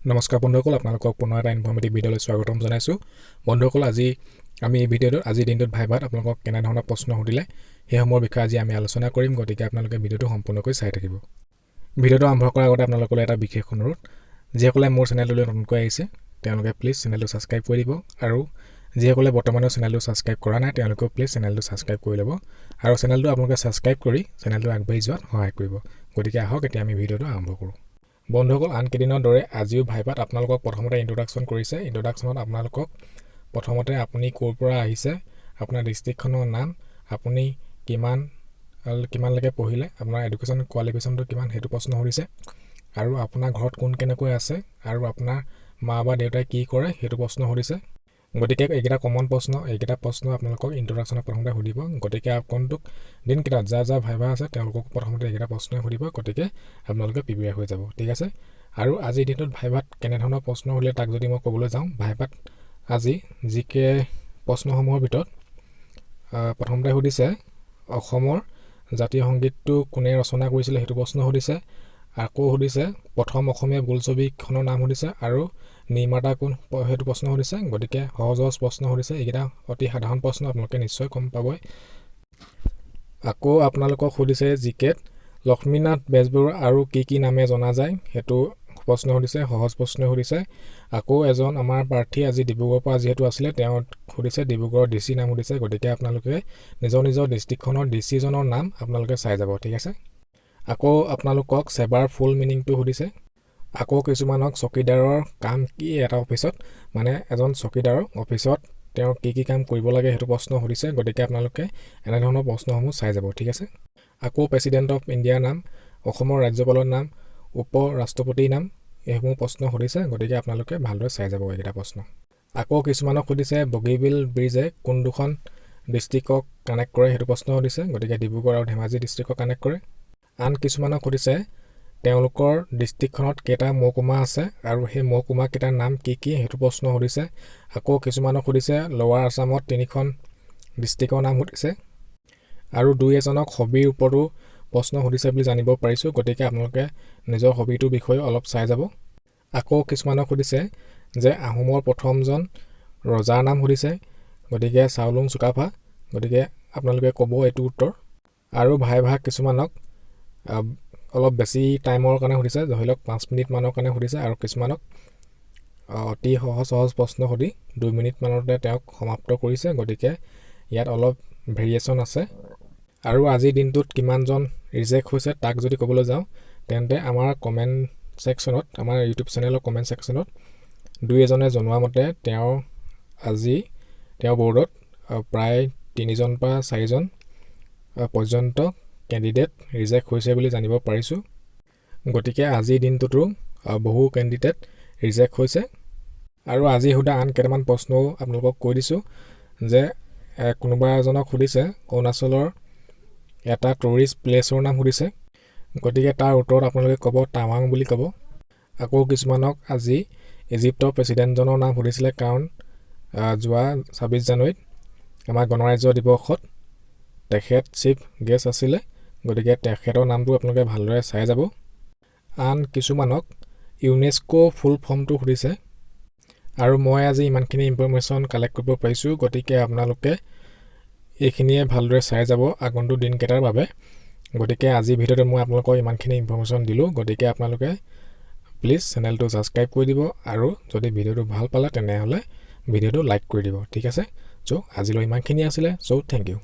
নমস্কাৰ বন্ধুসকল, আপোনালোকক পুনৰ এটা ইনফৰ্মেটিভ ভিডিঅ'লৈ স্বাগতম জনাইছোঁ। বন্ধুসকল, আজি আমি এই ভিডিঅ'টোত আজিৰ দিনটোত ভাইভাত আপোনালোকক কেনেধৰণৰ প্ৰশ্ন সুধিলে সেইসমূহৰ বিষয়ে আজি আমি আলোচনা কৰিম। গতিকে আপোনালোকে ভিডিঅ'টো সম্পূৰ্ণকৈ চাই থাকিব। ভিডিঅ'টো আৰম্ভ কৰাৰ আগতে আপোনালোকলৈ এটা বিশেষ অনুৰোধ, যিসকলে মোৰ চেনেলটোলৈ নতুনকৈ আহিছে তেওঁলোকে প্লিজ চেনেলটো ছাবস্ক্ৰাইব কৰি দিব, আৰু যিসকলে বৰ্তমানেও চেনেলটো ছাবস্ক্ৰাইব কৰা নাই তেওঁলোকেও প্লিজ চেনেলটো ছাবস্ক্ৰাইব কৰি ল'ব, আৰু চেনেলটো আপোনালোকে ছাবস্ক্ৰাইব কৰি চেনেলটো আগবাঢ়ি যোৱাত সহায় কৰিব। গতিকে আহক এতিয়া আমি ভিডিঅ'টো আৰম্ভ কৰোঁ। বন্ধুসকল, আনকেইদিনৰ দৰে আজিও ভাইভাত আপোনালোকক প্ৰথমতে ইন্ট্ৰডাকশ্যন কৰিছে। ইন্ট্ৰডাকশ্যনত আপোনালোকক প্ৰথমতে আপুনি ক'ৰ পৰা আহিছে, আপোনাৰ ডিষ্ট্ৰিক্টখনৰ নাম, আপুনি কিমানলৈকে পঢ়িলে, আপোনাৰ এডুকেশ্যন কোৱালিফিকেশ্যনটো কিমান সেইটো প্ৰশ্ন সুধিছে, আৰু আপোনাৰ ঘৰত কোন কেনেকৈ আছে, আৰু আপোনাৰ মা বা দেউতাই কি কৰে সেইটো প্ৰশ্ন সুধিছে। গতিকে এইকেইটা কমন প্ৰশ্ন, এইকেইটা প্ৰশ্ন আপোনালোকক ইন্ট্ৰডাকশ্যনত প্ৰথমতে সুধিব। গতিকে আগন্তুক দিনকেইটাত যাৰ ভাইভা আছে তেওঁলোকক প্ৰথমতে এইকেইটা প্ৰশ্নই সুধিব। গতিকে আপোনালোকে প্ৰিপেয়াৰ হৈ যাব, ঠিক আছে। আৰু আজিৰ দিনটোত ভাইভাত কেনেধৰণৰ প্ৰশ্ন সুধিলে তাক যদি মই ক'বলৈ যাওঁ, ভাইভাত আজি জিকে প্ৰশ্নসমূহৰ ভিতৰত প্ৰথমতে সুধিছে অসমৰ জাতীয় সংগীতটো কোনে ৰচনা কৰিছিলে সেইটো প্ৰশ্ন সুধিছে। আকৌ সুধিছে প্ৰথম অসমীয়া বোলছবিখনৰ নাম সুধিছে, আৰু নিৰ্মাতা কোন সেইটো প্ৰশ্ন সুধিছে। গতিকে সহজ প্ৰশ্ন সুধিছে, এইকেইটা অতি সাধাৰণ প্ৰশ্ন, আপোনালোকে নিশ্চয় গম পাবই। আকৌ আপোনালোকক সুধিছে জিকেত লক্ষ্মীনাথ বেজবৰুৱা আৰু কি নামে জনা যায় সেইটো প্ৰশ্ন সুধিছে, সহজ প্ৰশ্ন সুধিছে। আকৌ এজন আমাৰ প্ৰাৰ্থী আজি ডিব্ৰুগড়ৰ পৰা যিহেতু আছিলে, তেওঁ সুধিছে ডিব্ৰুগড়ৰ DC নাম সুধিছে। গতিকে আপোনালোকে নিজৰ ডিষ্ট্ৰিক্টখনৰ DCজনৰ নাম আপোনালোকে চাই যাব, ঠিক আছে। আকৌ আপোনালোকক সেৱাৰ ফুল মিনিংটো সুধিছে। আকৌ কিছুমানক চকীদাৰৰ কাম কি এটা অফিচত, মানে এজন চকীদাৰৰ অফিচত তেওঁ কি কাম কৰিব লাগে সেইটো প্ৰশ্ন সুধিছে। গতিকে আপোনালোকে এনেধৰণৰ প্ৰশ্নসমূহ চাই যাব, ঠিক আছে। আকৌ প্ৰেছিডেণ্ট অফ ইণ্ডিয়াৰ নাম, অসমৰ ৰাজ্যপালৰ নাম, উপ ৰাষ্ট্ৰপতিৰ নাম, এইসমূহ প্ৰশ্ন সুধিছে। গতিকে আপোনালোকে ভালদৰে চাই যাব এইকেইটা প্ৰশ্ন। আকৌ কিছুমানক সুধিছে বগীবিল ব্ৰিজে কোন দুখন ডিষ্ট্ৰিক্টক কানেক্ট কৰে সেইটো প্ৰশ্ন সুধিছে। গতিকে ডিব্ৰুগড় আৰু ধেমাজি ডিষ্ট্ৰিক্টক কানেক্ট কৰে। আন কিছুমানক সুধিছে তেওঁলোকৰ ডিষ্ট্ৰিক্টখনত কেইটা মহকুমা আছে আৰু সেই মহকুমাকেইটাৰ নাম কি সেইটো প্ৰশ্ন সুধিছে। আকৌ কিছুমানক সুধিছে লৱাৰ আছামত 3খন ডিষ্ট্ৰিক্টৰ নাম সুধিছে। আৰু দুই এজনক হবিৰ ওপৰতো প্ৰশ্ন সুধিছে বুলি জানিব পাৰিছোঁ। গতিকে আপোনালোকে নিজৰ হবিটোৰ বিষয়ে অলপ চাই যাব। আকৌ কিছুমানক সুধিছে যে আহোমৰ প্ৰথমজন ৰজাৰ নাম সুধিছে। গতিকে চাওলুং চুকাফা। গতিকে আপোনালোকে ক'ব এইটো উত্তৰ। আৰু ভাইভা কিছুমানক অলপ বেছি টাইমৰ কাৰণে সুধিছে, ধৰি লওক 5 মিনিটমানৰ কাৰণে সুধিছে, আৰু কিছুমানক অতি সহজ প্ৰশ্ন সুধি 2 মিনিটমানতে তেওঁক সমাপ্ত কৰিছে। গতিকে ইয়াত অলপ ভেৰিয়েশ্যন আছে। আৰু আজিৰ দিনটোত কিমানজন ৰিজেক্ট হৈছে তাক যদি ক'বলৈ যাওঁ, তেন্তে আমাৰ কমেণ্ট ছেকশ্যনত, আমাৰ ইউটিউব চেনেলৰ কমেণ্ট ছেকশ্যনত দুই এজনে জনোৱা মতে তেওঁ বৰ্ডত প্ৰায় 3জন পৰা 4জন পৰ্যন্ত কেণ্ডিডেট ৰিজেক্ট হৈছে বুলি জানিব পাৰিছোঁ। গতিকে আজিৰ দিনটোতো বহু কেণ্ডিডেট ৰিজেক্ট হৈছে। আৰু আজি সোধা আন কেইটামান প্ৰশ্নও আপোনালোকক কৈ দিছোঁ যে কোনোবা এজনক সুধিছে অৰুণাচলৰ এটা টুৰিষ্ট প্লেচৰ নাম সুধিছে। গতিকে তাৰ উত্তৰত আপোনালোকে ক'ব টাৱাং বুলি ক'ব। আকৌ কিছুমানক আজি ইজিপ্তৰ প্ৰেছিডেণ্টজনৰ নাম সুধিছিলে, কাৰণ যোৱা 26 জানুৱাৰীত আমাৰ গণৰাজ্য দিৱসত তেখেত চিফ গেষ্ট আছিলে। গতিকে তেখেতৰ নামটো আপোনালোকে ভালদৰে চাই যাব। আন কিছুমানক ইউনেস্কো ফুল ফৰ্মটো সুধিছে। আৰু মই আজি ইমানখিনি ইনফৰমেশ্যন কালেক্ট কৰিব পাৰিছোঁ। গতিকে আপোনালোকে এইখিনিয়ে ভালদৰে চাই যাব আগন্তুক দিনকেইটাৰ বাবে। গতিকে আজিৰ ভিডিঅ'তে মই আপোনালোকক ইমানখিনি ইনফৰমেশ্যন দিলোঁ। গতিকে আপোনালোকে প্লিজ চেনেলটো ছাবস্ক্ৰাইব কৰি দিব, আৰু যদি ভিডিঅ'টো ভাল পালে তেনেহ'লে ভিডিঅ'টো লাইক কৰি দিব, ঠিক আছে। চ' আজিলৈ ইমানখিনি আছিলে। চ' থেংক ইউ।